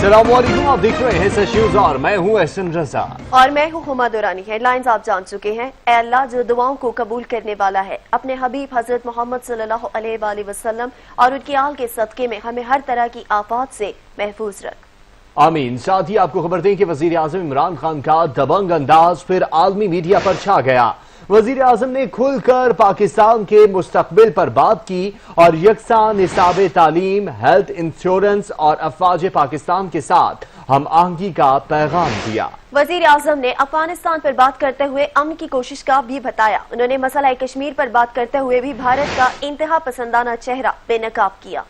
अस्सलाम वालेकुम, आप देख रहे हैं सच न्यूज़ और मैं हूं एहसन रजा और मैं हूं हुमा दुरानी। हेडलाइंस आप जान चुके हैं। ऐ अल्लाह जो दुआओं को कबूल करने वाला है, अपने हबीब हजरत मोहम्मद सल्लल्लाहु अलैहि वसल्लम और उनकी आल के सदके में हमें हर तरह की आफात से महफूज रख। आमीन। साथ ही आपको खबर दें कि वजीर आजम इमरान खान का दबंग अंदाज फिर आलमी मीडिया पर छा गया। वजीर आजम ने खुलकर पाकिस्तान के मुस्तकबिल पर बात की और यकसा निसाब तालीम, हेल्थ इंश्योरेंस और अफवाज पाकिस्तान के साथ हम आहंगी का पैगाम दिया। वजीर आजम ने अफगानिस्तान पर बात करते हुए अमन की कोशिश का भी बताया। उन्होंने मसला कश्मीर पर बात करते हुए भी भारत का इंतहा पसंदाना चेहरा बेनकाब किया।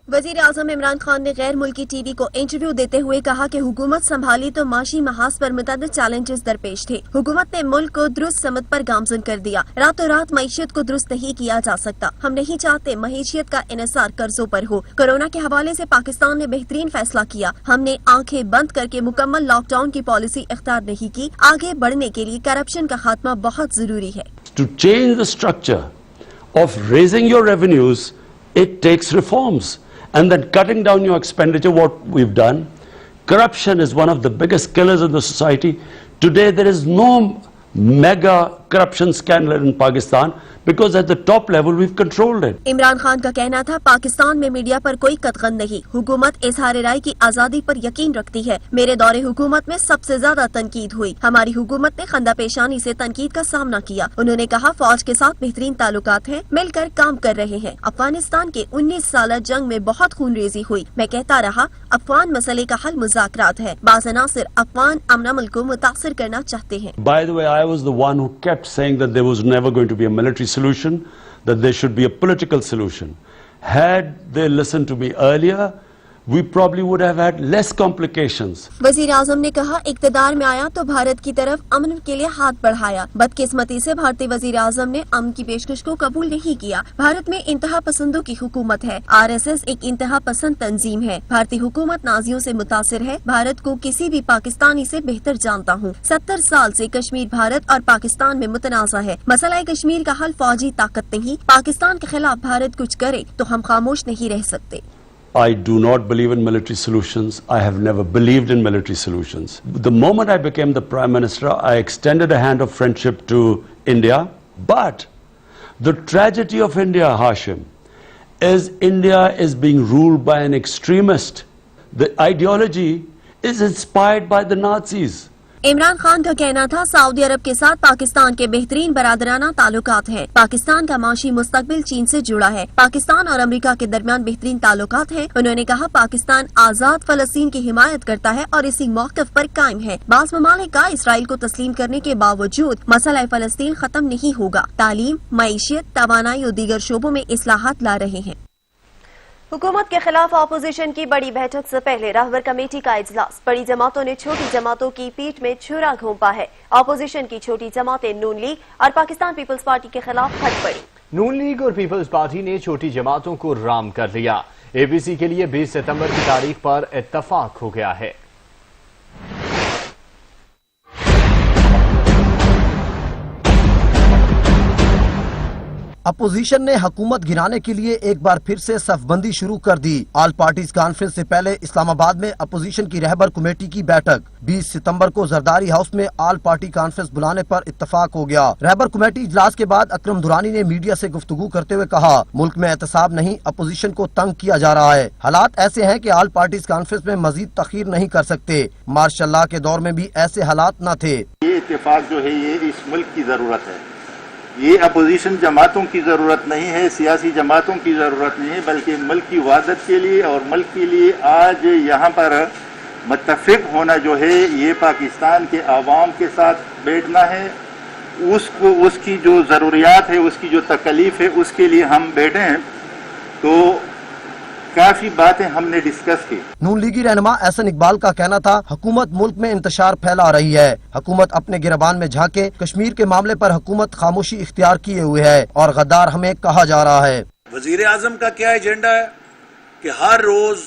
वजीर आजम इमरान खान ने गैर मुल्की टीवी को इंटरव्यू देते हुए कहा कि हुकूमत संभाली तो माशी महाज पर मुतअद्दिद चैलेंजेस दरपेश थे। हुकूमत ने मुल्क को दुरुस्त समत पर गामजन कर दिया। रातों रात मईशियत को दुरुस्त नहीं किया जा सकता। हम नहीं चाहते मईशियत का इन्हिसार कर्जों पर हो। कोरोना के हवाले से पाकिस्तान ने बेहतरीन फैसला किया। हमने आंखें बंद करके मुकम्मल लॉकडाउन की पॉलिसी इख्तियार नहीं की। आगे बढ़ने के लिए करप्शन का खात्मा बहुत जरूरी है। To change the structure of raising your revenues, it takes reforms. And then cutting down your expenditure, what we've done. Corruption is one of the biggest killers in the society. Today there is no mega corruption scandal in Pakistan because at the top level we've controlled it. Imran Khan का कहना था पाकिस्तान में media पर कोई कतगन नहीं। हुकूमत इजहार राय की आजादी पर यकीन रखती है। मेरे दौरे हुकूमत में सबसे ज्यादा तनकीद हुई। हमारी हुकूमत ने खंदा पेशानी से तनकीद का सामना किया। उन्होंने कहा फौज के साथ बेहतरीन ताल्लुकात हैं, मिलकर काम कर रहे हैं। अफगानिस्तान के 19 साल जंग में बहुत खूनरेजी हुई। मैं कहता रहा अफगान मसले का हल मुज़ाकरात है। बाज़ अनासिर अफगान अमन को मुतासिर करना चाहते हैं। By the way, I was the one who kept saying that there was never going to be a military solution, that there should be a political solution. Had they listened to me earlier, we probably would have had less complications. वजीर आजम ने कहा इक़्तिदार में आया तो भारत की तरफ अमन के लिए हाथ बढ़ाया। बदकिस्मती से भारतीय वजीर आजम ने अमन की पेशकश को कबूल नहीं किया। भारत में इंतहा पसंदों की हुकूमत है। RSS एक इंतहा पसंद तंजीम है। भारतीय हुकूमत नाजियों से मुतासिर है। भारत को किसी भी पाकिस्तानी से बेहतर जानता हूँ। 70 साल से कश्मीर भारत और पाकिस्तान में मुतनाज़ा है। मसला कश्मीर का हल फौजी ताकत नहीं। पाकिस्तान के खिलाफ भारत कुछ करे तो हम खामोश नहीं रह सकते। I do not believe in military solutions. I have never believed in military solutions. The moment I became the Prime Minister, I extended a hand of friendship to India. But the tragedy of India, Hashim, is India is being ruled by an extremist. The ideology is inspired by the Nazis. Imran Khan का कहना था Saudi अरब के साथ पाकिस्तान के बेहतरीन बरादराना ताल्लुकात हैं। पाकिस्तान का माशी मुस्तकबिल चीन से जुड़ा है। पाकिस्तान और अमेरिका के दरमियान बेहतरीन ताल्लुकात हैं। उन्होंने कहा पाकिस्तान आजाद फलस्तीन की हिमायत करता है और इसी मौक़िफ़ पर कायम है। बाज़ ममालिक का इसराइल को तस्लीम करने के बावजूद मसला फलस्तीन खत्म नहीं होगा। तालीम, मईशियत, तवानाई और दीगर शोबों में इस्लाहात ला रहे हैं। हुकूमत के खिलाफ अपोजिशन की बड़ी बैठक से पहले रहबर कमेटी का इजलास। बड़ी जमातों ने छोटी जमातों की पीठ में छुरा घोंपा है। अपोजिशन की छोटी जमातें नून लीग और पाकिस्तान पीपल्स पार्टी के खिलाफ फट पड़ी। नून लीग और पीपल्स पार्टी ने छोटी जमातों को राम कर लिया। APC के लिए 20 सितंबर की तारीख पर इत्तफाक हो गया है। अपोजिशन ने हुकूमत गिराने के लिए एक बार फिर से सफबंदी शुरू कर दी। ऑल पार्टीज कॉन्फ्रेंस से पहले इस्लामाबाद में अपोजिशन की रहबर कमेटी की बैठक 20 सितंबर को जरदारी हाउस में ऑल पार्टी कॉन्फ्रेंस बुलाने पर इत्तफाक हो गया। रहबर कमेटी इजलास के बाद अकरम दुरानी ने मीडिया से गुफ्तगू करते हुए कहा मुल्क में एहतसाब नहीं, अपोजिशन को तंग किया जा रहा है। हालात ऐसे हैं कि ऑल पार्टीज कॉन्फ्रेंस में मजीद तखीर नहीं कर सकते। मार्शल लॉ के दौर में भी ऐसे हालात न थे। ये इत्तेफाक जो है ये इस मुल्क की जरूरत है। ये अपोजिशन जमातों की ज़रूरत नहीं है, सियासी जमातों की ज़रूरत नहीं है, बल्कि मुल्क की वहदत के लिए और मुल्क के लिए आज यहाँ पर मुत्तफ़िक होना जो है ये पाकिस्तान के आवाम के साथ बैठना है। उसको उसकी जो ज़रूरियात है, उसकी जो तकलीफ़ है, उसके लिए हम बैठे हैं। तो काफी बातें हमने डिस्कस की। नून लीगी रहनुमा एहसन इकबाल का कहना था हुकूमत मुल्क में इंतशार फैला रही है। हुकूमत अपने गिरबान में झांके। कश्मीर के मामले पर हुकूमत खामोशी इख्तियार किए हुए है और गद्दार हमें कहा जा रहा है। वजीर आजम का क्या एजेंडा है कि हर रोज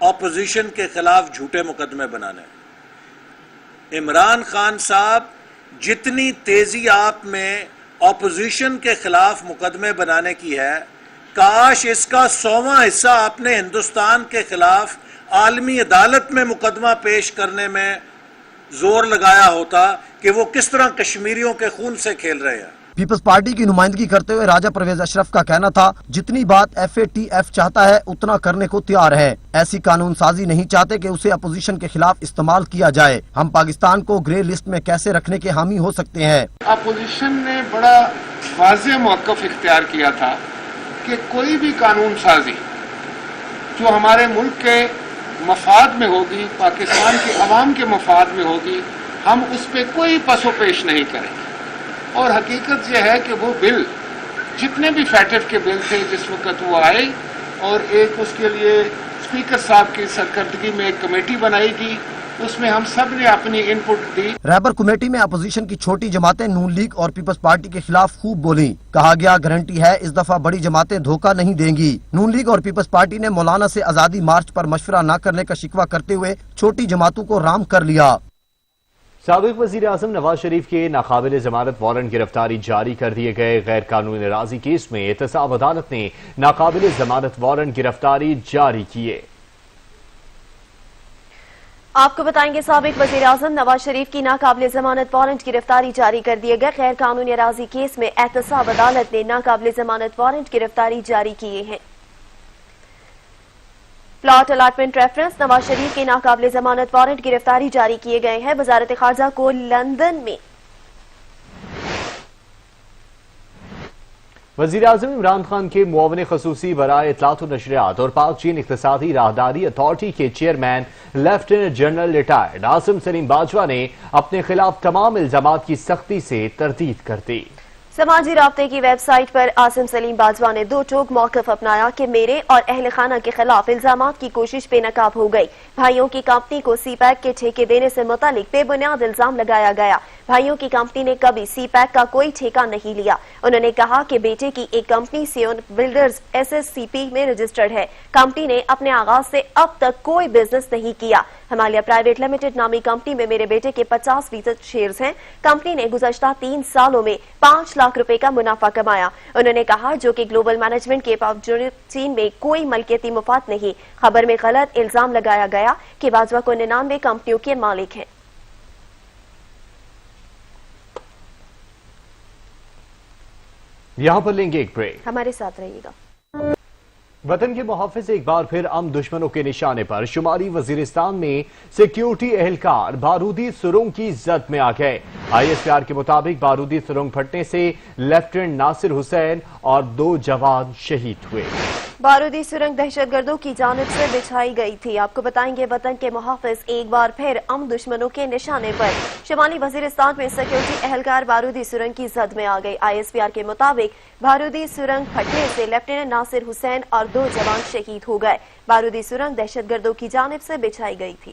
ऑपोजिशन के खिलाफ झूठे मुकदमे बनाने। इमरान खान साहब जितनी तेजी आप में ऑपोजिशन के खिलाफ मुकदमे बनाने की है, کاش اس کا 100واں حصہ آپ نے ہندوستان کے خلاف عالمی عدالت میں مقدمہ پیش کرنے میں زور لگایا ہوتا کہ وہ کس طرح کشمیریوں کے خون سے کھیل رہے ہیں۔ پیپلز پارٹی کی نمائندگی کرتے ہوئے راجہ پرویز اشرف کا کہنا تھا جتنی بات FATF چاہتا ہے اتنا کرنے کو تیار ہے، ایسی قانون سازی نہیں چاہتے کہ اسے اپوزیشن کے خلاف استعمال کیا جائے۔ ہم پاکستان کو گرے لسٹ میں کیسے رکھنے کے حامی ہو سکتے ہیں؟ اپوزیشن نے بڑا واضح موقف اختیار کیا تھا کہ کوئی بھی قانون سازی جو ہمارے ملک کے مفاد میں ہوگی، پاکستان کے عوام کے مفاد میں ہوگی، ہم اس پہ کوئی پس و پیش نہیں کریں گے۔ اور حقیقت یہ ہے کہ وہ بل جتنے بھی فیٹف کے بل تھے جس وقت وہ آئے اور ایک اس کے لیے اسپیکر صاحب کی سرکردگی میں ایک کمیٹی بنائی گئی، اس میں ہم سب نے اپنی ان پٹ دی۔ رہبر کمیٹی میں اپوزیشن کی چھوٹی جماعتیں نون لیگ اور پیپلز پارٹی کے خلاف خوب بولیں۔ کہا گیا گارنٹی ہے اس دفعہ بڑی جماعتیں دھوکہ نہیں دیں گی۔ نون لیگ اور پیپلز پارٹی نے مولانا سے آزادی مارچ پر مشورہ نہ کرنے کا شکوہ کرتے ہوئے چھوٹی جماعتوں کو رام کر لیا۔ سابق وزیر اعظم نواز شریف کے ناقابل ضمانت وارنٹ گرفتاری جاری کر دیے گئے۔ غیر قانونی اراضی کیس میں احتساب عدالت نے ناقابل ضمانت وارنٹ گرفتاری جاری کیے۔ آپ کو بتائیں گے سابق وزیر اعظم نواز شریف کی ناقابل ضمانت وارنٹ گرفتاری جاری کر دیے گئے۔ غیر قانونی اراضی کیس میں احتساب عدالت نے ناقابل ضمانت وارنٹ گرفتاری جاری کیے ہیں۔ Plot allotment reference Nawaz Sharif کی ناقابل ضمانت وارنٹ گرفتاری جاری کیے گئے ہیں۔ وزارت خارجہ کو لندن میں وزیر اعظم عمران خان کے معاون خصوصی برائے اطلاعات و نشریات اور پاک چین اقتصادی راہداری اتھارٹی کے chairman lieutenant general retired Asim Saleem Bajwa نے اپنے خلاف تمام الزامات کی سختی سے تردید کر دی۔ سماجی رابطے کی ویب سائٹ پر عاصم سلیم باجوہ نے دو ٹوک موقف اپنایا کہ میرے اور اہل خانہ کے خلاف الزامات کی کوشش بے نقاب ہو گئی۔ بھائیوں کی کمپنی کو سی پیک کے ٹھیکے دینے سے متعلق بے بنیاد الزام لگایا گیا۔ بھائیوں کی کمپنی نے کبھی سی پیک کا کوئی ٹھیکہ نہیں لیا۔ انہوں نے کہا کہ بیٹے کی ایک کمپنی سیون بلڈرز SSCP میں رجسٹرڈ ہے۔ کمپنی نے اپنے آغاز سے اب تک کوئی بزنس نہیں کیا۔ ہمالیہ پرائیویٹ لمیٹڈ نامی کمپنی میں میرے بیٹے کے 50% شیئرز ہیں۔ کمپنی نے گزشتہ 3 سالوں میں 5 لاکھ روپے کا منافع کمایا۔ انہوں نے کہا جو کہ گلوبل مینجمنٹ کے باوجود چین میں کوئی ملکیتی مفاد نہیں۔ خبر میں غلط الزام لگایا گیا کہ باجوہ کو 99 کمپنیوں کے مالک ہیں۔ یہاں پر لیں گے ایک بریک، ہمارے ساتھ رہیے گا۔ وطن کے محافظ ایک بار پھر دشمنوں کے نشانے پر۔ شمالی وزیرستان میں سیکیورٹی اہلکار بارودی سرنگ کی زد میں آ گئے۔ ISPR کے مطابق بارودی سرنگ پھٹنے سے لیفٹیننٹ ناصر حسین اور 2 جوان شہید ہوئے۔ بارودی سرنگ دہشت گردوں کی جانب سے بچھائی گئی تھی۔ آپ کو بتائیں گے وطن کے محافظ ایک بار پھر دشمنوں کے نشانے پر۔ شمالی وزیرستان میں سیکیورٹی اہلکار بارودی سرنگ کی زد میں آ گئی۔ ISPR کے مطابق بارودی سرنگ پھٹنے سے لیفٹیننٹ ناصر حسین اور 2 جوان شہید ہو گئے۔ بارودی سرنگ دہشت گردوں کی جانب سے بچھائی گئی تھی۔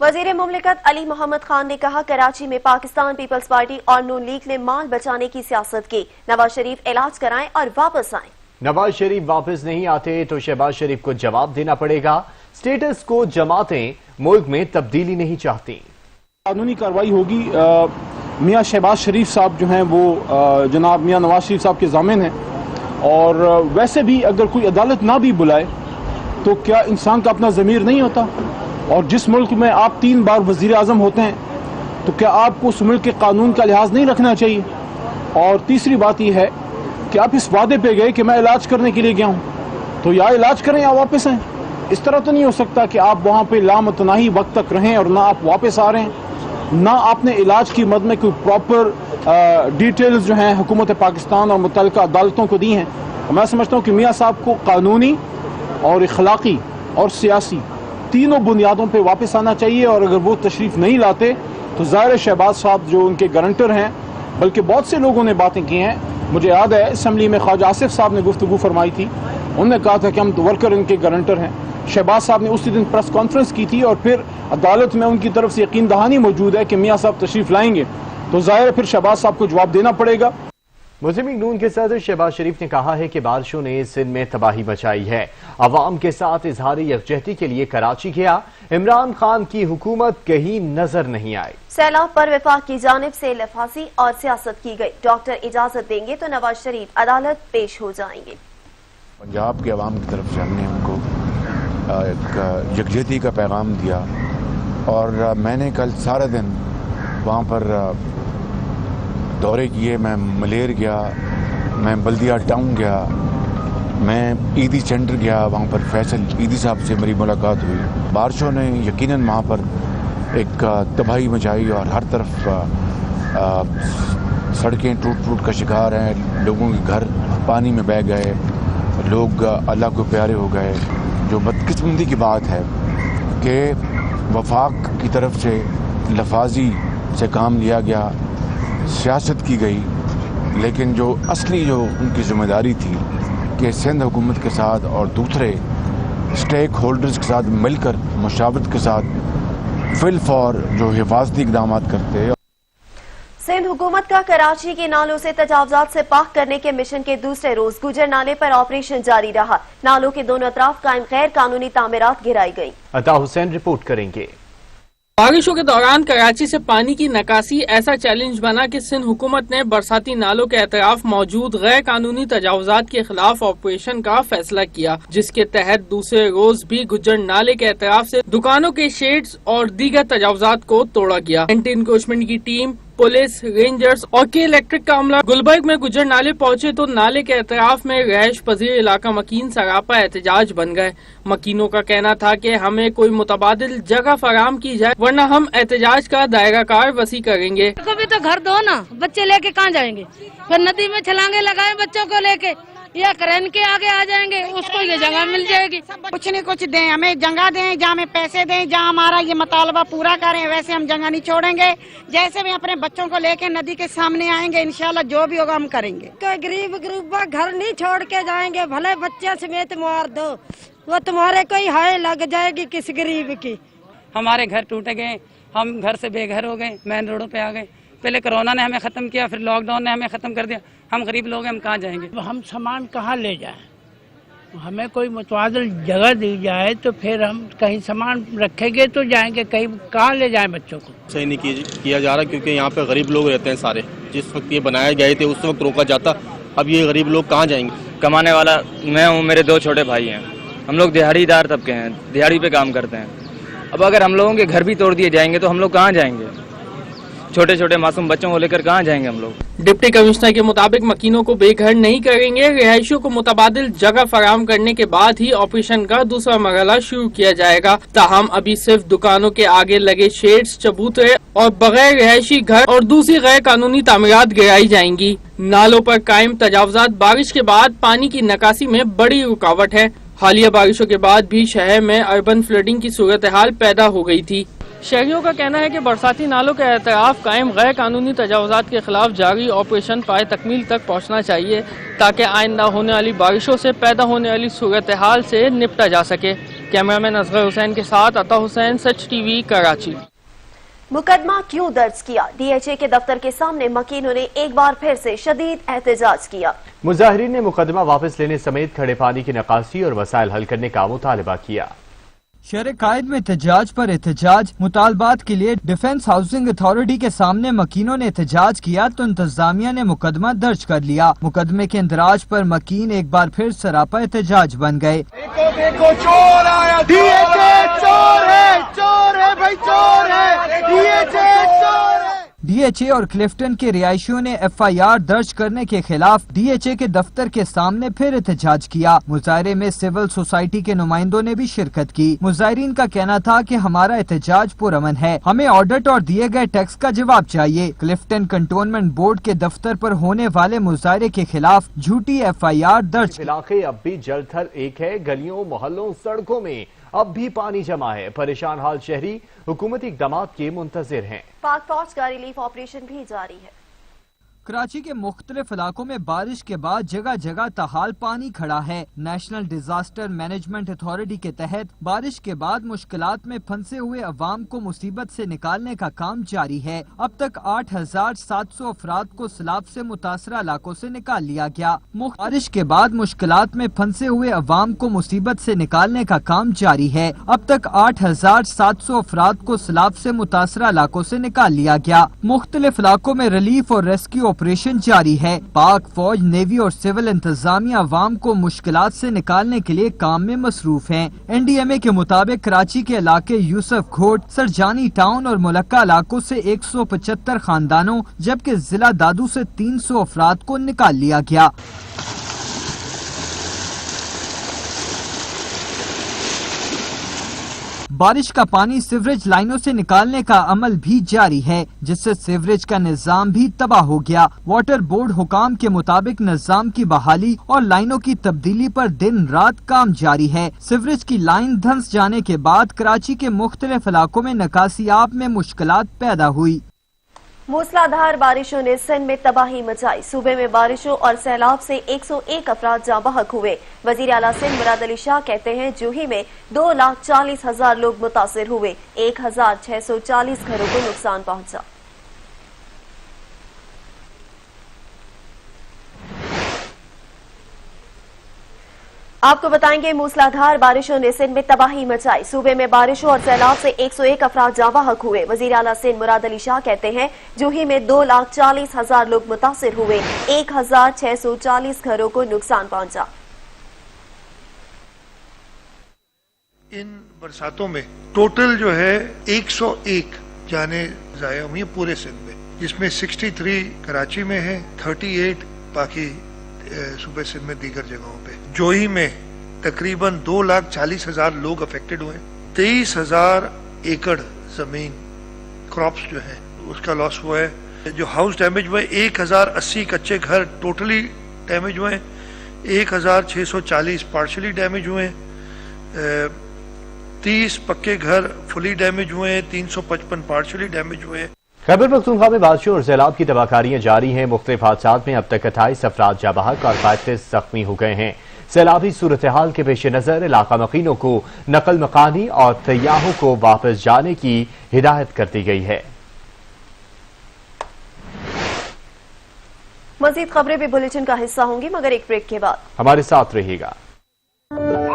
وزیر مملکت علی محمد خان نے کہا کراچی میں پاکستان پیپلز پارٹی اور نون لیگ نے مال بچانے کی سیاست کی۔ نواز شریف علاج کرائیں اور واپس آئیں۔ نواز شریف واپس نہیں آتے تو شہباز شریف کو جواب دینا پڑے گا۔ سٹیٹس کو جماعتیں ملک میں تبدیلی نہیں چاہتی۔ قانونی کارروائی ہوگی۔ میاں شہباز شریف صاحب جو ہیں وہ جناب میاں نواز شریف صاحب کے ضامن ہیں، اور ویسے بھی اگر کوئی عدالت نہ بھی بلائے تو کیا انسان کا اپنا ضمیر نہیں ہوتا؟ اور جس ملک میں آپ 3 بار وزیر اعظم ہوتے ہیں تو کیا آپ کو اس ملک کے قانون کا لحاظ نہیں رکھنا چاہیے؟ اور تیسری بات یہ ہے کہ آپ اس وعدے پہ گئے کہ میں علاج کرنے کے لیے گیا ہوں، تو یا علاج کریں یا واپس آئیں۔ اس طرح تو نہیں ہو سکتا کہ آپ وہاں پہ لامتناہی وقت تک رہیں اور نہ آپ واپس آ رہے ہیں، نہ آپ نے علاج کی مد میں کوئی پراپر ڈیٹیلز جو ہیں حکومت پاکستان اور متعلقہ عدالتوں کو دی ہیں۔ میں سمجھتا ہوں کہ میاں صاحب کو قانونی اور اخلاقی اور سیاسی تینوں بنیادوں پہ واپس آنا چاہیے، اور اگر وہ تشریف نہیں لاتے تو ظاہر شہباز صاحب جو ان کے گارنٹر ہیں، بلکہ بہت سے لوگوں نے باتیں کی ہیں۔ مجھے یاد ہے اسمبلی میں خواجہ آصف صاحب نے گفتگو فرمائی تھی، انہوں نے کہا تھا کہ ہم ورکر ان کے گارنٹر ہیں۔ شہباز صاحب نے اسی دن پریس کانفرنس کی تھی، اور پھر عدالت میں ان کی طرف سے یقین دہانی موجود ہے کہ میاں صاحب تشریف لائیں گے، تو ظاہر ہے پھر شہباز صاحب کو جواب دینا پڑے گا۔ मुस्लिम लीग नून के सदर शहबाज शरीफ ने कहा है कि बारिशों ने सिंध में तबाही मचाई है। अवाम के साथ इजहार यकजहती के लिए कराची गया। इमरान खान की हुकूमत कहीं नजर नहीं आई। सैलाब पर वफाक की जानिब से लफाजी और सियासत की गई। डॉक्टर इजाजत देंगे तो नवाज शरीफ अदालत पेश हो जाएंगे। पंजाब के अवाम की तरफ से हमने उनको एक यकजहती का पैगाम दिया और मैंने कल सारा दिन वहाँ पर दौरे किए। मैं मलेर गया, मैं बल्दिया टाउन गया, मैं ईदी सेंटर गया, वहाँ पर फैसल ईदी साहब से मेरी मुलाकात हुई। बारिशों ने यकीनन वहाँ पर एक तबाही मचाई और हर तरफ सड़कें टूट का शिकार हैं। लोगों के घर पानी में बह गए, लोग अल्लाह को प्यारे हो गए। जो बदकिस्मती की बात है कि वफाक की तरफ से लफाजी से काम लिया गया, सियासत की गई, लेकिन जो असली जो उनकी जिम्मेदारी थी कि सिंध हुकूमत के साथ और दूसरे स्टेक होल्डर्स के साथ मिलकर मुशावरत के साथ फिल फॉर जो हिफाजती इक़दाम करते। सिंध हुकूमत का कराची के नालों से तजावजात से पाक करने के मिशन के दूसरे रोज गुजर नाले पर ऑपरेशन जारी रहा। नालों के दोनों अतराफ कायम गैर कानूनी तामीरात गिराई गई। अता हुसैन रिपोर्ट करेंगे। बारिशों के दौरान कराची से पानी की निकासी ऐसा चैलेंज बना कि सिंध हुकूमत ने बरसाती नालों के अतराफ मौजूद गैर कानूनी तजावजात के खिलाफ ऑपरेशन का फैसला किया, जिसके तहत दूसरे रोज भी गुज्जर नाले के अतराफ से दुकानों के शेड्स और दीगर तजावजात को तोड़ा गया। एंटी इंक्रोचमेंट की टीम, पुलिस, रेंजर्स और के इलेक्ट्रिक का अमला गुलबर्ग में गुजर नाले पहुंचे तो नाले के अतराफ में रहायश पजीर इलाका मकीन सरापा एहतजाज बन गए। मकीनों का कहना था कि हमें कोई मुतबादिल जगह फराम की जाए वरना हम एहतजाज का दायरा कार वसी करेंगे। को भी तो घर दो ना, बच्चे लेके कहाँ जाएंगे? फिर नदी में छलांगे लगाए बच्चों को लेके या करेन के आगे आ जाएंगे, उसको ये जगह मिल जाएगी। कुछ नहीं कुछ दें, हमें जगह दें, जहाँ हमें पैसे दें, जहाँ हमारा ये मुतालबा पूरा करें, वैसे हम जगह नहीं छोड़ेंगे। जैसे भी अपने बच्चों को लेके नदी के सामने आएंगे, इंशाल्लाह जो भी होगा हम करेंगे। कोई गरीब घर नहीं छोड़ के जाएंगे, भले बच्चे समेत मार दो, वो तुम्हारे कोई हाय लग जाएगी किस गरीब की। हमारे घर टूटे गए, हम घर से बेघर हो गए, मेन रोडों पे आ गए। पहले कोरोना ने हमें खत्म किया, फिर लॉकडाउन ने हमें खत्म कर दिया। हम गरीब लोग हैं, हम कहाँ जाएंगे? हम सामान कहाँ ले जाएं? हमें कोई मुतवाज़िल जगह दी जाए तो फिर हम कहीं सामान रखेंगे तो जाएंगे, कहीं कहाँ ले जाएं बच्चों को? सही नहीं किया जा रहा, क्योंकि यहाँ पे गरीब लोग रहते हैं सारे। जिस वक्त ये बनाए गए थे उस वक्त रोका जाता, अब ये गरीब लोग कहाँ जाएंगे? कमाने वाला मैं हूँ, मेरे 2 छोटे भाई हैं, हम लोग दिहाड़ीदार तबके हैं, दिहाड़ी पे काम करते हैं। अब अगर हम लोगों के घर भी तोड़ दिए जाएंगे तो हम लोग कहाँ जाएंगे? छोटे छोटे मासूम बच्चों को लेकर कहाँ जाएंगे हम लोग? डिप्टी कमिश्नर के मुताबिक मकीनों को बेघर नहीं करेंगे। रिहायशियों को मुतबादिल जगह फराम करने के बाद ही ऑपरेशन का दूसरा मरहला शुरू किया जाएगा। ताहम अभी सिर्फ दुकानों के आगे लगे शेड्स, चबूतरे और बगैर रिहायशी घर और दूसरी गैर कानूनी तामीरात गिराई जाएंगी। नालों पर कायम तजावजात बारिश के बाद पानी की निकासी में बड़ी रुकावट है। हालिया बारिशों के बाद भी शहर में अर्बन फ्लडिंग की सूरत हाल पैदा हो गई थी। शहरियों का कहना है कि बरसाती नालों के एतराफ कायम गैर कानूनी तजावजात के खिलाफ जारी ऑपरेशन पाए तकमील तक पहुंचना चाहिए, ताकि आइंदा होने वाली बारिशों से पैदा होने वाली सूरत हाल से निपटा जा सके। कैमरामैन असगर हुसैन के साथ अता हुसैन, सच टीवी, कराची। मुकदमा क्यों दर्ज किया? DHA के दफ्तर के सामने मकीनों ने एक बार फिर से शदीद एहतजाज किया। मुजाहिरीन ने मुकदमा वापस लेने समेत खड़े पानी की निकासी और मसाइल हल करने का मुतालबा किया। शहर कायद में एहतजाज पर एहतजाज। मुतालबात के लिए डिफेंस हाउसिंग अथॉरिटी के सामने मकीनों ने एहतजाज किया तो इंतजामिया ने मुकदमा दर्ज कर लिया। मुकदमे के इंदराज पर मकीन एक बार फिर सरापा एहतजाज बन गए। देखो चोर आया, चोर है भाई, चोर है, चोर है। DHA और क्लिफ्टन के रिहायशियों ने FIR दर्ज करने के खिलाफ DHA के दफ्तर के सामने फिर एहतजाज किया। मुजाहरे में सिविल सोसाइटी के नुमाइंदों ने भी शिरकत की। मुजाहिरीन का कहना था कि हमारा एहतजाज पुरअमन है, हमें ऑडिट और दिए गए टैक्स का जवाब चाहिए। क्लिफ्टन कंटोनमेंट बोर्ड के दफ्तर पर होने वाले मुजाहरे के खिलाफ झूठी FIR दर्ज। इलाके अब भी जलथल एक है, गलियों, मोहल्लों, सड़कों में अब भी पानी जमा है। परेशान हाल शहरी हुकूमती इक़दामात के मुंतज़िर हैं। पाक फौज का रिलीफ ऑपरेशन भी जारी है। कराची के मुख्तलिफ इलाकों में बारिश के बाद जगह जगह तहाल पानी खड़ा है। नेशनल डिजास्टर मैनेजमेंट अथॉरिटी के तहत बारिश के बाद मुश्किलात में फंसे हुए अवाम को मुसीबत से निकालने का काम जारी है। अब तक 8,700 अफराद को सैलाब से मुतासरा इलाकों से निकाल लिया गया। बारिश के बाद मुश्किलात में फंसे हुए अवाम को मुसीबत से निकालने का काम जारी है। अब तक 8,700 अफराद को सैलाब से मुतासरा इलाकों से निकाल लिया गया। मुख्तलिफ इलाकों में रिलीफ और रेस्क्यू ऑपरेशन जारी है। पाक फौज, नेवी और सिविल इंतजामिया अवाम को मुश्किलात से निकालने के लिए काम में मसरूफ हैं। NDMA के मुताबिक कराची के इलाके यूसुफ घोट, सरजानी टाउन और मुलक्का इलाकों से 175 खानदानों जबकि जिला दादू से 300 अफराद को निकाल लिया गया। बारिश का पानी सीवरेज लाइनों से निकालने का अमल भी जारी है, जिससे सीवरेज का निजाम भी तबाह हो गया। वाटर बोर्ड हुकाम के मुताबिक निजाम की बहाली और लाइनों की तब्दीली पर दिन रात काम जारी है। सीवरेज की लाइन धंस जाने के बाद कराची के मुख्तलिफ इलाकों में निकासियाब में मुश्किलात पैदा हुई। मूसलाधार बारिशों ने सिंध में तबाही मचाई। सूबे में बारिशों और सैलाब से 101 अफराद जाँ बहक हुए। वजीर आला सिंध मुराद अली शाह कहते हैं जूही में 2,40,000 लोग मुतासिर हुए। 1,640 घरों को नुकसान पहुंचा। आपको बताएंगे मूसलाधार बारिशों ने सिंध में तबाही मचाई। सूबे में बारिशों और सैलाब से 101 अफराद जाँ बहक हुए। वजीर आला सिंध मुराद अली शाह कहते हैं जूही में 2,40,000 लोग मुतासिर हुए। 1,640 घरों को नुकसान पहुंचा। इन बरसातों में टोटल जो है 101 जाने ज़ाया हुई पूरे सिंध में, जिसमें 63 कराची में है, 38 बाकी सूबे सिंध में दीगर जगहों पे। जोही में तकरीबन 2,40,000 लोग अफेक्टेड हुए। 23,000 एकड़ जमीन क्रॉप्स जो है उसका लॉस हुआ है। जो हाउस डैमेज हुए 1,080 कच्चे घर टोटली डैमेज हुए, 1,640 पार्शली डैमेज हुए, 30 पक्के घर फुली डैमेज हुए, 355 पार्शली डैमेज हुए। खैबर पख्तूनख्वा में बारिशों और सैलाब की तबाहकारियां जारी हैं। मुख्तलिफ हादसात में अब तक 28 अफराद जाँ बहक और 35 जख्मी हो गए हैं। सैलाबी सूरत हाल के पेश नजर इलाका मकीनों को नकल मकानी और तैयाहों को वापस जाने की हिदायत कर दी गई है। मजीद खबरें भी बुलेटिन का हिस्सा होंगी, मगर एक ब्रेक के बाद हमारे साथ रहिएगा।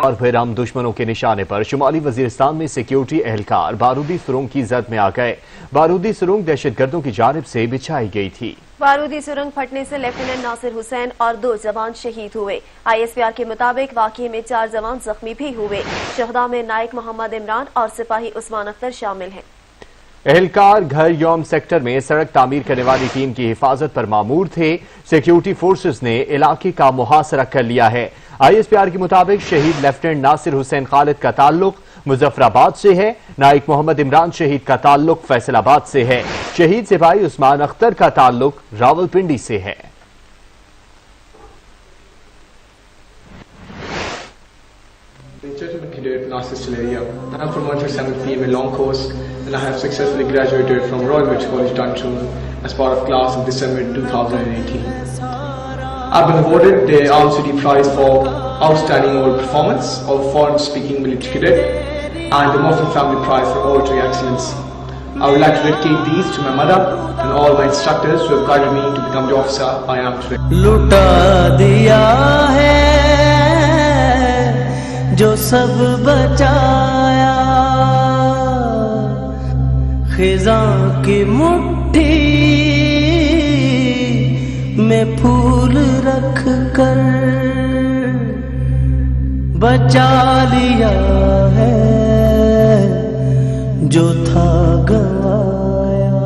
और फिर हम दुश्मनों के निशाने पर शुमाली वजीरिस्तान में सिक्योरिटी एहलकार बारूदी सुरंग की जद में आ गए। बारूदी सुरंग दहशतगर्दों की जानिब से बिछाई गई थी। बारूदी सुरंग फटने से लेफ्टिनेंट नासिर हुसैन और 2 जवान शहीद हुए। ISPR के मुताबिक वाकये में 4 जवान जख्मी भी हुए। शहदा में नायक मोहम्मद इमरान और सिपाही उस्मान अख्तर शामिल हैं। एहलकार घर यौम सेक्टर में सड़क तामीर करने वाली टीम की हिफाजत पर मामूर थे। सिक्योरिटी फोर्सेस ने इलाके का मुहासरा कर लिया है। ISPR के मुताबिक शहीद लेफ्टिनेंट नासिर हुसैन खालिद का ताल्लुक मुजफ्फराबाद से है। नाइक मोहम्मद इमरान शहीद का ताल्लुक फैसलाबाद से है। शहीद सिपाही उस्मान अख्तर का ताल्लुक रावलपिंडी से है। I'm from 137th PMA Long Course and I have successfully graduated from Royal Military College Dunshun as part of class of December 2018. I've been awarded the Armed City Prize for Outstanding Overall Performance of Foreign Speaking Military Cadet and the Morphin Family Prize for Oratory Excellence. I would like to dedicate these to my mother and all my instructors who have guided me to become the officer I am today. लुटा दिया है जो सब बचाया, खिज़ां की मुट्ठी में फूल रख कर बचा लिया है जो था गवाया।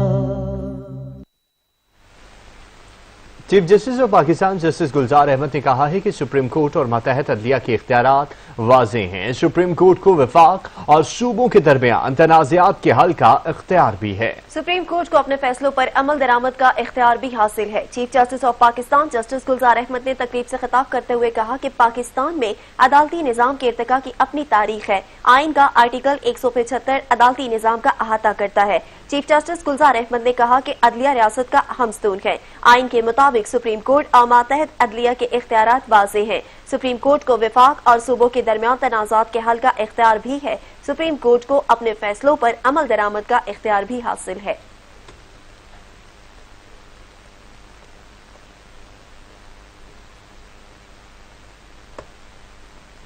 Chief justice of Pakistan justice Gulzar Ahmed ने कहा है कि सुप्रीम कोर्ट और मातहत अदलिया के इख्तियारात वाज़ेह हैं। सुप्रीम कोर्ट को वफाक और सूबों के दरमियान तनाज़ात के हल का इख्तियार भी है। सुप्रीम कोर्ट को अपने फैसलों पर अमल दरामद का इख्तियार भी हासिल है। Chief justice of Pakistan justice Gulzar Ahmed ने तकरीब से खिताब करते हुए कहा कि पाकिस्तान में अदालती निज़ाम के इर्तिका की अपनी तारीख है। आइन का आर्टिकल 175 अदालती निज़ाम का अहाता करता है। चीफ जस्टिस गुलजार अहमद ने कहा कि अदलिया रियासत का अहम स्तून है। आइन के मुताबिक सुप्रीम कोर्ट और मातहत अदलिया के इख्तियारात वाज़ेह हैं। सुप्रीम कोर्ट को वफाक और सूबों के दरमियान तनाज़ात के हल का इख्तियार भी है। सुप्रीम कोर्ट को अपने फैसलों पर अमल दरामद का इख्तियार भी हासिल है।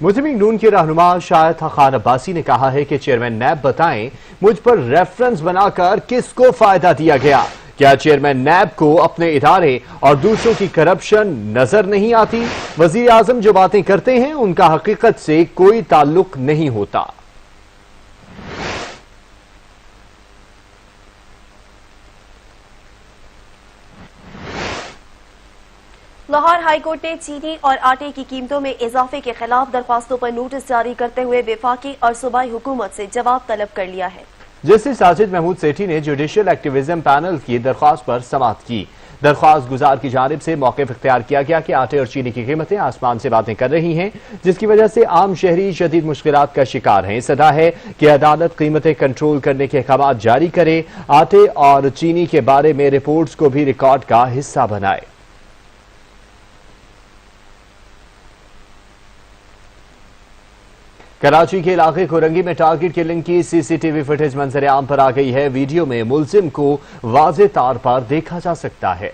मुस्लिम नून के रहनुमा शाहिद खान अब्बासी ने कहा है कि चेयरमैन नैब बताएं मुझ पर रेफरेंस बनाकर किसको फायदा दिया गया। क्या चेयरमैन नैब को अपने इदारे और दूसरों की करप्शन नजर नहीं आती? वजीर आजम जो बातें करते हैं उनका हकीकत से कोई ताल्लुक नहीं होता। लाहौर हाई कोर्ट ने चीनी और आटे की कीमतों में इजाफे के खिलाफ दरख्वास्तों पर नोटिस जारी करते हुए वफाकी और सूबाई हुकूमत से जवाब तलब कर लिया है। जस्टिस साजिद महमूद सेठी ने जुडिशियल एक्टिविज्म पैनल की दरख्वास्त पर समाअत की। दरख्वास्त गुजार की जानिब से मौक़िफ़ इख्तियार किया गया कि आटे और चीनी की कीमतें आसमान से बातें कर रही हैं, जिसकी वजह से आम शहरी शदीद मुश्किलात का शिकार हैं। सदा है कि अदालत कीमतें कंट्रोल करने के अहकाम जारी करे, आटे और चीनी के बारे में रिपोर्ट्स को भी रिकॉर्ड का हिस्सा बनाए। कराची के इलाके कोरंगी में टारगेट किलिंग की सीसीटीवी फुटेज मंजर आम पर आ गई है। वीडियो में मुलजिम को वाज़े तौर पर देखा जा सकता है।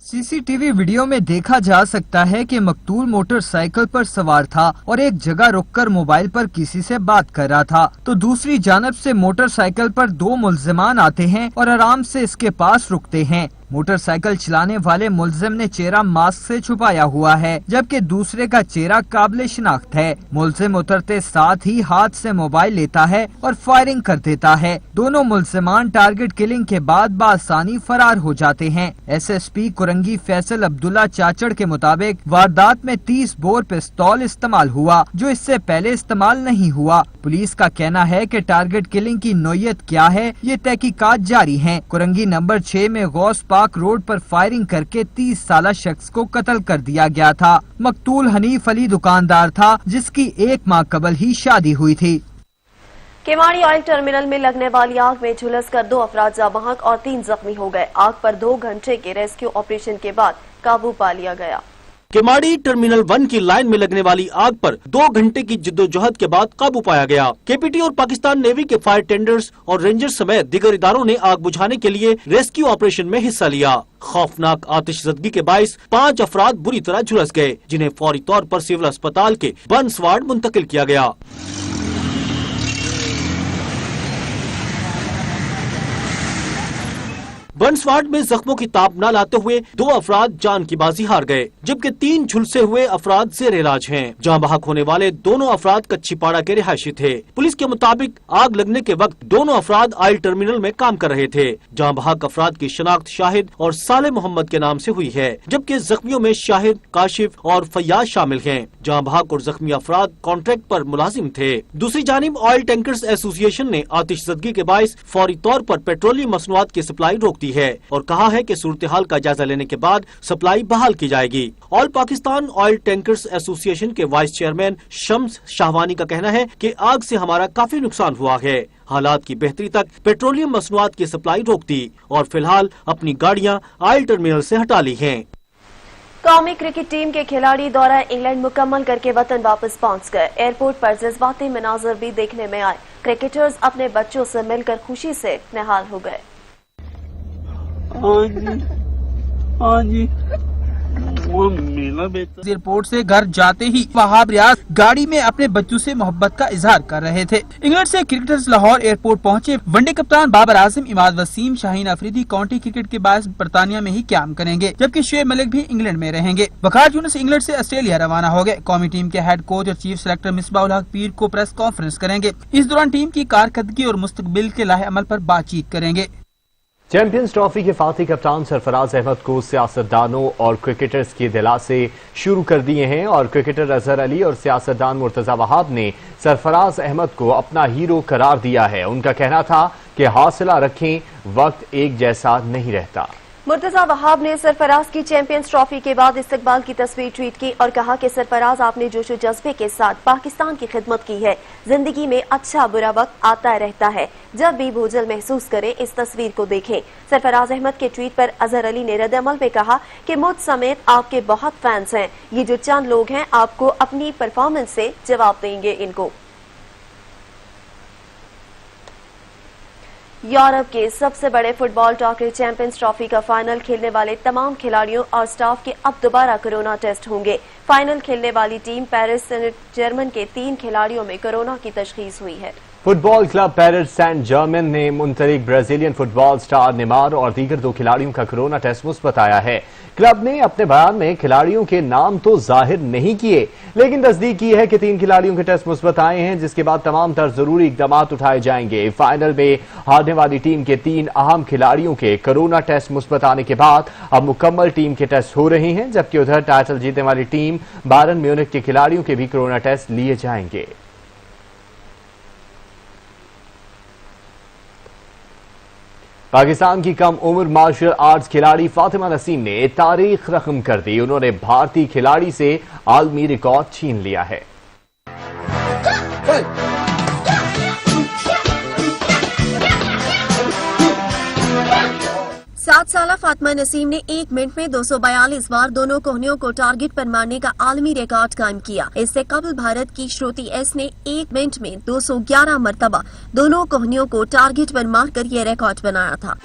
सीसीटीवी वीडियो में देखा जा सकता है कि मकतूल मोटरसाइकिल पर सवार था और एक जगह रुककर मोबाइल पर किसी से बात कर रहा था, तो दूसरी जानब से मोटरसाइकिल पर दो मुलजिमान आते हैं और आराम से इसके पास रुकते हैं। मोटरसाइकिल चलाने वाले मुलजिम ने चेहरा मास्क से छुपाया हुआ है, जबकि दूसरे का चेहरा काबिल शिनाख्त है। मुलजिम उतरते साथ ही हाथ से मोबाइल लेता है और फायरिंग कर देता है। दोनों मुलजिमान टारगेट किलिंग के बाद बासानी फरार हो जाते हैं। SSP कुरंगी फैसल अब्दुल्ला चाचड़ के मुताबिक वारदात में 30 बोर पिस्तौल इस्तेमाल हुआ, जो इससे पहले इस्तेमाल नहीं हुआ। पुलिस का कहना है कि टारगेट किलिंग की नोयत क्या है, ये तहकीकात जारी हैं। कुरंगी नंबर 6 में गौस पाक रोड पर फायरिंग करके 30 साला शख्स को कत्ल कर दिया गया था। मकतूल हनीफ अली दुकानदार था, जिसकी 1 माह कबल ही शादी हुई थी। केवाड़ी ऑयल टर्मिनल में लगने वाली आग में झुलसकर 2 अफराद जाँ बहक और 3 जख्मी हो गए। आग पर 2 घंटे के रेस्क्यू ऑपरेशन के बाद काबू पा लिया गया। केमाड़ी टर्मिनल 1 की लाइन में लगने वाली आग पर 2 घंटे की जिद्दोजहद के बाद काबू पाया गया। KPT और पाकिस्तान नेवी के फायर टेंडर्स और रेंजर्स समेत दीगर इदारों ने आग बुझाने के लिए रेस्क्यू ऑपरेशन में हिस्सा लिया। खौफनाक आतिशज़दगी के बाइस 5 अफराद बुरी तरह झुलस गए, जिन्हें फौरी तौर पर सिविल अस्पताल के बर्न्स वार्ड मुंतकिल किया गया। बर्न्स वार्ड में जख्मों की ताप न लाते हुए 2 अफराद जान की बाजी हार गए, जबकि 3 झुलसे हुए अफराद जेर इलाज हैं। जाँ बहक होने वाले दोनों अफराद कच्चीपाड़ा के रिहायशी थे। पुलिस के मुताबिक आग लगने के वक्त दोनों अफराद ऑयल टर्मिनल में काम कर रहे थे। जाँ बहक अफराद की शनाख्त शाहिद और साले मोहम्मद के नाम से हुई है, जबकि जख्मियों में शाहिद, काशिफ और फैयाज शामिल हैं। जाँ बहक और जख्मी अफराद कॉन्ट्रैक्ट पर मुलाजिम थे। दूसरी जानिब ऑयल टैंकर्स एसोसिएशन ने आतिशज़दगी के बाइस फौरी तौर पर पेट्रोलियम मसनूआत की सप्लाई रोक दी है और कहा है कि सूरत हाल का जायजा लेने के बाद सप्लाई बहाल की जाएगी। All Pakistan oil tankers association के वाइस चेयरमैन शम्स शाहवानी का कहना है कि आग से हमारा काफी नुकसान हुआ है। हालात की बेहतरी तक पेट्रोलियम मसनूआत की सप्लाई रोक दी और फिलहाल अपनी गाड़ियां ऑयल टर्मिनल से हटा ली हैं। कौमी क्रिकेट टीम के खिलाड़ी दौरा इंग्लैंड मुकम्मल करके वतन वापस पहुंच गए। एयरपोर्ट पर जज्बाती मनाजर भी देखने में आए। क्रिकेटर्स अपने बच्चों से मिलकर खुशी से निहाल हो गए। हाँ जी एयरपोर्ट से घर जाते ही वहाब रियाज गाड़ी में अपने बच्चों से मोहब्बत का इजहार कर रहे थे। इंग्लैंड से क्रिकेटर्स लाहौर एयरपोर्ट पहुंचे। वनडे कप्तान बाबर आजम, इमाद वसीम, शाहीन अफरीदी काउंटी क्रिकेट के बायस बरतानिया में ही क्याम करेंगे, जबकि शुएब मलिक भी इंग्लैंड में रहेंगे। वकार यूनुस इंग्लैंड से ऑस्ट्रेलिया रवाना हो गए। कौमी टीम के हेड कोच और चीफ सेलेक्टर मिसबाह उल हक पीर को प्रेस कॉन्फ्रेंस करेंगे। इस दौरान टीम की कारकर्दगी और मुस्तकबिल के लाहे अमल पर बातचीत करेंगे। चैंपियंस ट्रॉफी के फातिह कप्तान सरफराज अहमद को सियासतदानों और क्रिकेटर्स के दिलासे शुरू कर दिए हैं और क्रिकेटर अजहर अली और सियासतदान मुर्तजा वहाब ने सरफराज अहमद को अपना हीरो करार दिया है। उनका कहना था कि हौसला रखें, वक्त एक जैसा नहीं रहता। मुर्तजा वहाब ने सरफराज की चैंपियंस ट्रॉफी के बाद इस्तकबाल की तस्वीर ट्वीट की और कहा कि सरफराज, आपने जोशो जज्बे के साथ पाकिस्तान की खिदमत की है। जिंदगी में अच्छा बुरा वक्त आता रहता है, जब भी बोझल महसूस करें इस तस्वीर को देखें। सरफराज अहमद के ट्वीट पर अजहर अली ने रद्द-ए-अमल में कहा कि मुझ समेत आपके बहुत फैंस हैं, ये जो चंद लोग हैं आपको अपनी परफॉर्मेंस से जवाब देंगे। इनको यूरोप के सबसे बड़े फुटबॉल टॉर्की चैंपियंस ट्रॉफी का फाइनल खेलने वाले तमाम खिलाड़ियों और स्टाफ के अब दोबारा कोरोना टेस्ट होंगे। फाइनल खेलने वाली टीम पेरिस सेंट जर्मन के 3 खिलाड़ियों में कोरोना की तशखीस हुई है। Football club Paris Saint Germain ने मुंतलिक ब्राजीलियन फुटबॉल स्टार नेमार और दीगर 2 खिलाड़ियों का कोरोना टेस्ट मुस्बत आया है। क्लब ने अपने बयान में खिलाड़ियों के नाम तो जाहिर नहीं किए, लेकिन तस्दीक की है कि 3 खिलाड़ियों के टेस्ट मुस्बत आए हैं, जिसके बाद तमाम तर जरूरी इकदाम उठाए जाएंगे। फाइनल में हारने वाली टीम के 3 अहम खिलाड़ियों के कोरोना टेस्ट मुस्बत आने के बाद अब मुकम्मल टीम के टेस्ट हो रहे हैं, जबकि उधर टाइटल जीतने वाली टीम बायरन म्यूनिख के खिलाड़ियों के भी कोरोना टेस्ट लिए जाएंगे। पाकिस्तान की कम उम्र मार्शल आर्ट्स खिलाड़ी फातिमा नसीम ने तारीख रकम कर दी। उन्होंने भारतीय खिलाड़ी से आलमी रिकॉर्ड छीन लिया है। 7 साला फातिमा नसीम ने 1 मिनट में 242 बार दोनों कोहनियों को टारगेट पर मारने का आलमी रिकॉर्ड कायम किया। इससे कबल भारत की श्रुति एस ने 1 मिनट में 211 मरतबा दोनों कोहनियों को टारगेट पर मारकर यह रिकॉर्ड बनाया था।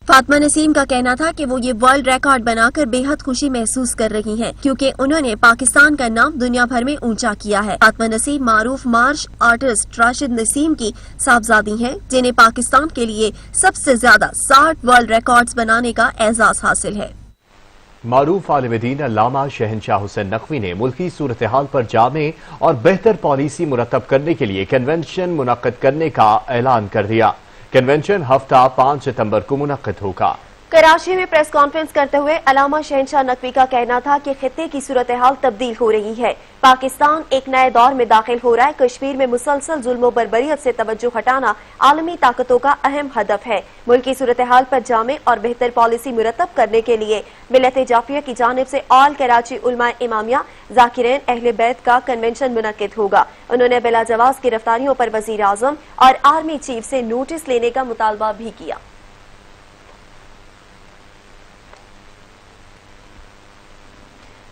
फातिमा नसीम का कहना था कि वो ये वर्ल्ड रिकॉर्ड बनाकर बेहद खुशी महसूस कर रही हैं, क्योंकि उन्होंने पाकिस्तान का नाम दुनिया भर में ऊंचा किया है। फातिमा नसीम मारूफ मार्शल आर्टिस्ट राशिद नसीम की साहबजादी हैं, जिन्हें पाकिस्तान के लिए सबसे ज्यादा 60 वर्ल्ड रिकॉर्ड्स बनाने का एजाज हासिल है। मारूफ आलिम दीन अल्लामा शहनशाह हुसैन नकवी ने मुल्की सूरत हाल पर जामे और बेहतर पॉलिसी मुरतब करने के लिए कन्वेंशन मुनक्किद करने का ऐलान कर दिया। कन्वेंशन हफ्ता 5 सितंबर को मुनक्किद होगा। कराची में प्रेस कॉन्फ्रेंस करते हुए अल्लामा शहनशाह नकवी का कहना था कि खित्ते की सूरत हाल तब्दील हो रही है। पाकिस्तान एक नए दौर में दाखिल हो रहा है। कश्मीर में मुसलसल जुल्म और बर्बरियत से तवज्जो हटाना आलमी ताकतों का अहम हदफ है। मुल्क की सूरत हाल पर जामे और बेहतर पॉलिसी मुरतब करने के लिए मिलत जाफिया की जानिब से ऑल कराची उलमा इमामिया जाकिरीन अहले बैत का कन्वेंशन मुनक्किद होगा। उन्होंने बिला जवाज गिरफ्तारियों पर वजीर आजम और आर्मी चीफ से नोटिस लेने का मुतालबा भी किया।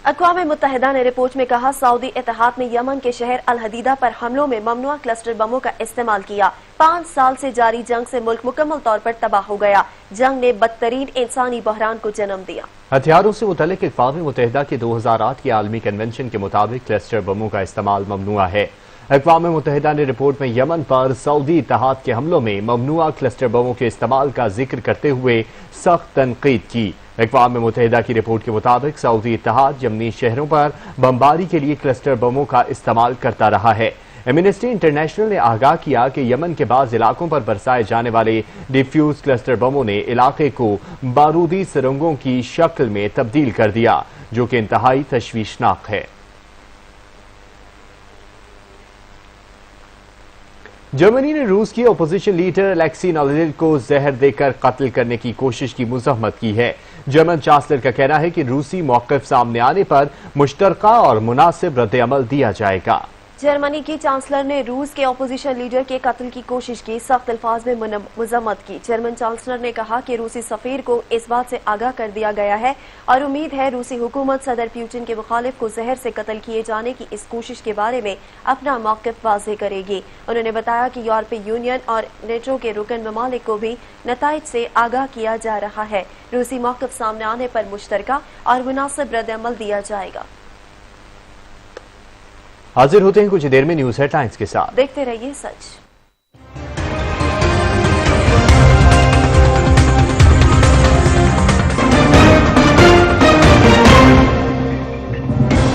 अक़वाम मुत्तहिदा ने रिपोर्ट में कहा, सऊदी इत्तेहाद ने यमन के शहर अल हदीदा पर हमलों में ममनुआ क्लस्टर बमों का इस्तेमाल किया। 5 साल से जारी जंग से मुल्क मुकम्मल तौर पर तबाह हो गया। जंग ने बदतरीन इंसानी बहरान को जन्म दिया। हथियारों से मुतल्लिक अक़वाम मुत्तहिदा के 2008 के आलमी कन्वेंशन के मुताबिक क्लस्टर बमों का इस्तेमाल ममनुआ है। अक़वाम मुत्तहिदा ने रिपोर्ट में यमन पर सऊदी इत्तेहाद के हमलों में ममनुआ क्लस्टर बमों के इस्तेमाल का जिक्र करते हुए सख्त तनकीद की। अक़वाम मुत्तहिदा की रिपोर्ट के मुताबिक सऊदी इत्तेहाद यमनी शहरों पर बमबारी के लिए क्लस्टर बमों का इस्तेमाल करता रहा है। एमनेस्टी इंटरनेशनल ने आगाह किया कि यमन के बाद इलाकों पर बरसाए जाने वाले डिफ्यूज क्लस्टर बमों ने इलाके को बारूदी सुरंगों की शक्ल में तब्दील कर दिया, जो कि इंतहाई तशवीशनाक है। जर्मनी ने रूस की अपोजिशन लीडर अलेक्सी नावाल्नी को जहर देकर कत्ल करने की कोशिश की मुज़म्मत की है। जर्मन चांसलर का कहना है कि रूसी मौक़िफ़ सामने आने पर मुश्तरका और मुनासिब रद्द-ए-अमल दिया जाएगा। जर्मनी की चांसलर ने रूस के अपोजिशन लीडर के कत्ल की कोशिश की सख्त अल्फाज में मजम्मत की। जर्मन चांसलर ने कहा कि रूसी सफीर को इस बात से आगाह कर दिया गया है और उम्मीद है रूसी हुकूमत सदर पुतिन के मुखालिफ को जहर से कत्ल किए जाने की इस कोशिश के बारे में अपना मौक़िफ़ वाज़ेह करेगी। उन्होंने बताया कि यूरोपीय यूनियन और नेटो के रुकन ममालिक को भी नताइज से आगाह किया जा रहा है। रूसी मौक़िफ़ सामने आने पर मुश्तरका और मुनासिब रद्द-ए-अमल दिया जाएगा। हाजिर होते हैं कुछ देर में न्यूज़ हेडलाइंस के साथ। देखते रहिए सच।